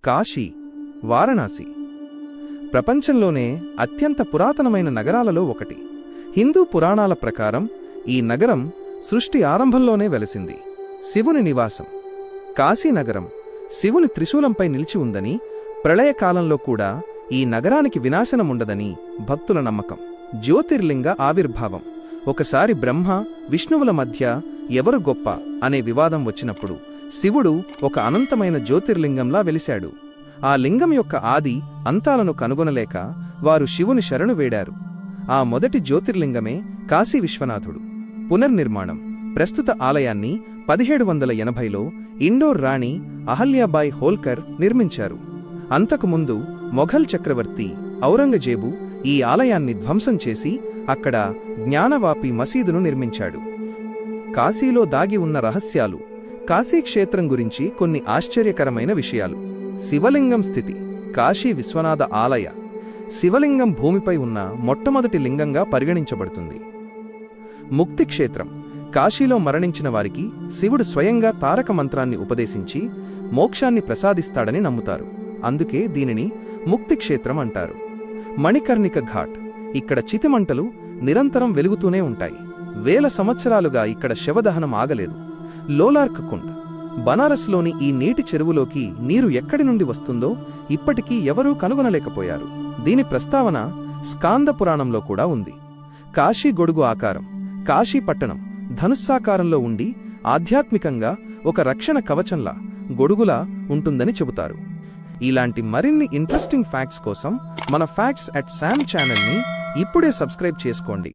కాశీ, వారణాసి ప్రపంచంలోనే అత్యంత పురాతనమైన నగరాలలో ఒకటి. హిందూ పురాణాల ప్రకారం ఈ నగరం సృష్టి ఆరంభంలోనే వెలసింది. శివుని నివాసం. కాశీనగరం శివుని త్రిశూలంపై నిలిచి ఉందని, ప్రళయకాలంలో కూడా ఈ నగరానికి వినాశనముండదని భక్తుల నమ్మకం. జ్యోతిర్లింగ ఆవిర్భావం. ఒకసారి బ్రహ్మ, విష్ణువుల మధ్య ఎవరు గొప్ప అనే వివాదం వచ్చినప్పుడు శివుడు ఒక అనంతమైన జ్యోతిర్లింగంలా వెలిశాడు. ఆ లింగం యొక్క ఆది అంతాలను కనుగొనలేక వారు శివుని శరణు వేడారు. ఆ మొదటి జ్యోతిర్లింగమే కాశీ విశ్వనాథుడు. పునర్నిర్మాణం. ప్రస్తుత ఆలయాన్ని 1780లో ఇండోర్ రాణి అహల్యాబాయి హోల్కర్ నిర్మించారు. అంతకుముందు మొఘల్ చక్రవర్తి ఔరంగజేబు ఈ ఆలయాన్ని ధ్వంసం చేసి అక్కడ జ్ఞానవాపి మసీదును నిర్మించాడు. కాశీలో దాగి ఉన్న రహస్యాలు. కాశీక్షేత్రం గురించి కొన్ని ఆశ్చర్యకరమైన విషయాలు. శివలింగం స్థితి. కాశీ విశ్వనాథ ఆలయ శివలింగం భూమిపై ఉన్న మొట్టమొదటి లింగంగా పరిగణించబడుతుంది. ముక్తిక్షేత్రం. కాశీలో మరణించిన వారికి శివుడు స్వయంగా తారక మంత్రాన్ని ఉపదేశించి మోక్షాన్ని ప్రసాదిస్తాడని నమ్ముతారు. అందుకే దీనిని ముక్తిక్షేత్రం అంటారు. మణికర్ణిక ఘాట్. ఇక్కడ చితిమంటలు నిరంతరం వెలుగుతూనే ఉంటాయి. వేల సంవత్సరాలుగా ఇక్కడ శవదహనం ఆగలేదు. లోలార్క్ కుండ్. బనారస్లోని ఈ నీటి చెరువులోకి నీరు ఎక్కడి నుండి వస్తుందో ఇప్పటికీ ఎవరూ కనుగొనలేకపోయారు. దీని ప్రస్తావన స్కాంద పురాణంలో కూడా ఉంది. కాశీ గొడుగు ఆకారం. కాశీ పట్టణం ధనుస్సాకారంలో ఉండి ఆధ్యాత్మికంగా ఒక రక్షణ కవచంలా, గొడుగులా ఉంటుందని చెబుతారు. ఇలాంటి మరిన్ని ఇంట్రెస్టింగ్ ఫ్యాక్ట్స్ కోసం మన ఫ్యాక్ట్స్@sam ఛానల్ని ఇప్పుడే సబ్స్క్రైబ్ చేసుకోండి.